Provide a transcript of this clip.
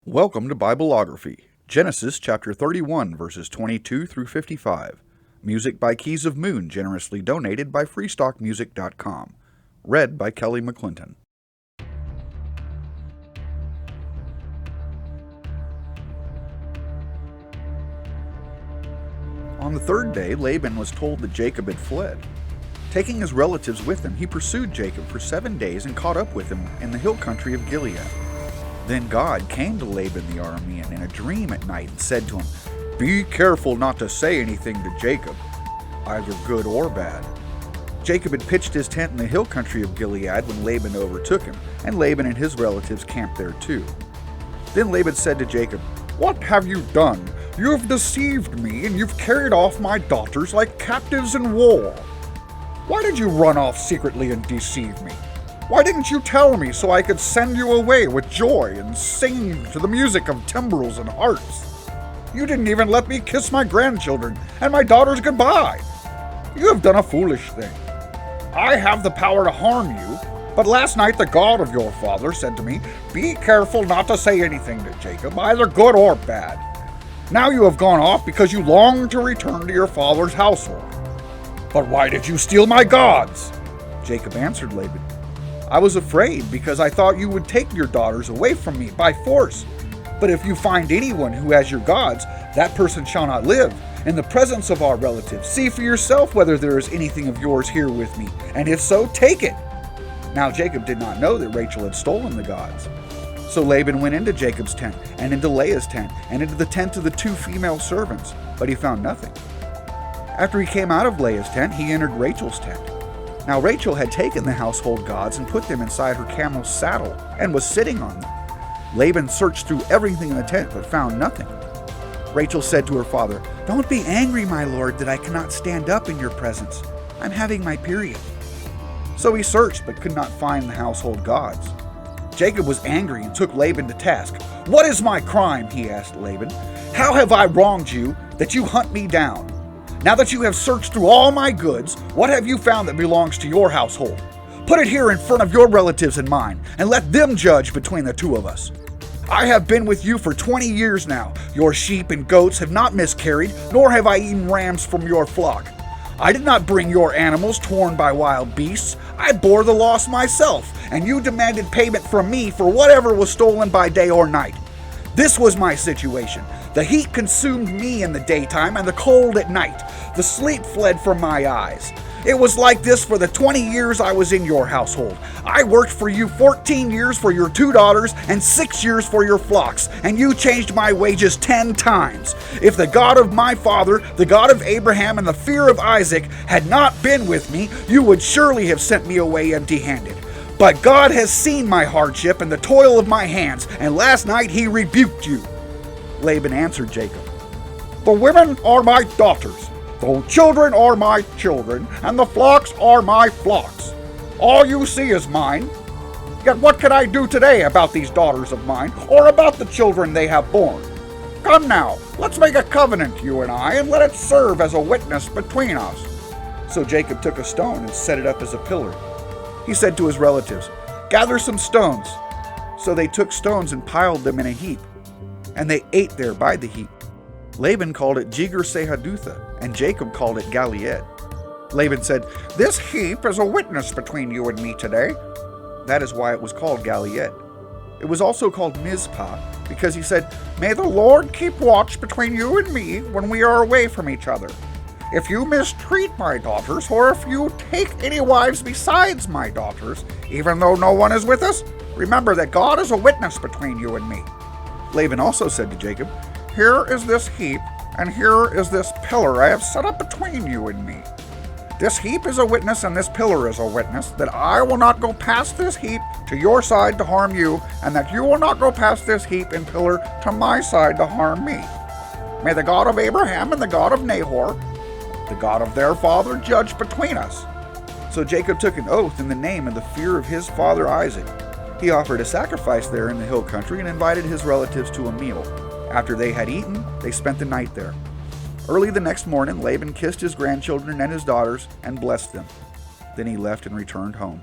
Welcome to Bibleography, Genesis chapter 31, verses 22 through 55. Music by Keys of Moon, generously donated by freestockmusic.com. Read by Kelly McClinton. On the third day, Laban was told that Jacob had fled. Taking his relatives with him, he pursued Jacob for 7 days and caught up with him in the hill country of Gilead. Then God came to Laban the Aramean in a dream at night and said to him, "Be careful not to say anything to Jacob, either good or bad." Jacob had pitched his tent in the hill country of Gilead when Laban overtook him, and Laban and his relatives camped there too. Then Laban said to Jacob, "What have you done? You have deceived me, and you've carried off my daughters like captives in war. Why did you run off secretly and deceive me? Why didn't you tell me so I could send you away with joy and sing to the music of timbrels and harps? You didn't even let me kiss my grandchildren and my daughters goodbye. You have done a foolish thing. I have the power to harm you, but last night the God of your father said to me, 'Be careful not to say anything to Jacob, either good or bad.' Now you have gone off because you long to return to your father's household. But why did you steal my gods?" Jacob answered Laban, "I was afraid because I thought you would take your daughters away from me by force. But if you find anyone who has your gods, that person shall not live. In the presence of our relatives, see for yourself whether there is anything of yours here with me, and if so, take it." Now Jacob did not know that Rachel had stolen the gods. So Laban went into Jacob's tent, and into Leah's tent, and into the tent of the 2 female servants, but he found nothing. After he came out of Leah's tent, he entered Rachel's tent. Now Rachel had taken the household gods and put them inside her camel's saddle, and was sitting on them. Laban searched through everything in the tent, but found nothing. Rachel said to her father, "Don't be angry, my lord, that I cannot stand up in your presence. I'm having my period." So he searched, but could not find the household gods. Jacob was angry and took Laban to task. "What is my crime?" he asked Laban. "How have I wronged you that you hunt me down? Now that you have searched through all my goods, what have you found that belongs to your household? Put it here in front of your relatives and mine, and let them judge between the 2 of us. I have been with you for 20 years now. Your sheep and goats have not miscarried, nor have I eaten rams from your flock. I did not bring your animals torn by wild beasts. I bore the loss myself, and you demanded payment from me for whatever was stolen by day or night. This was my situation. The heat consumed me in the daytime and the cold at night. The sleep fled from my eyes. It was like this for the 20 years I was in your household. I worked for you 14 years for your 2 daughters and 6 years for your flocks, and you changed my wages 10 times. If the God of my father, the God of Abraham, and the fear of Isaac had not been with me, you would surely have sent me away empty-handed. But God has seen my hardship and the toil of my hands, and last night he rebuked you." Laban answered Jacob, "The women are my daughters, the children are my children, and the flocks are my flocks. All you see is mine. Yet what can I do today about these daughters of mine, or about the children they have borne? Come now, let's make a covenant, you and I, and let it serve as a witness between us." So Jacob took a stone and set it up as a pillar. He said to his relatives, "Gather some stones." So they took stones and piled them in a heap, and they ate there by the heap. Laban called it Jegar-sahadutha, and Jacob called it Gilead. Laban said, "This heap is a witness between you and me today." That is why it was called Gilead. It was also called Mizpah, because he said, "May the Lord keep watch between you and me when we are away from each other. If you mistreat my daughters, or if you take any wives besides my daughters, even though no one is with us, remember that God is a witness between you and me." Laban also said to Jacob, "Here is this heap, and here is this pillar I have set up between you and me. This heap is a witness, and this pillar is a witness, that I will not go past this heap to your side to harm you, and that you will not go past this heap and pillar to my side to harm me. May the God of Abraham and the God of Nahor, the God of their father, judge between us." So Jacob took an oath in the name of the fear of his father Isaac. He offered a sacrifice there in the hill country and invited his relatives to a meal. After they had eaten, they spent the night there. Early the next morning, Laban kissed his grandchildren and his daughters and blessed them. Then he left and returned home.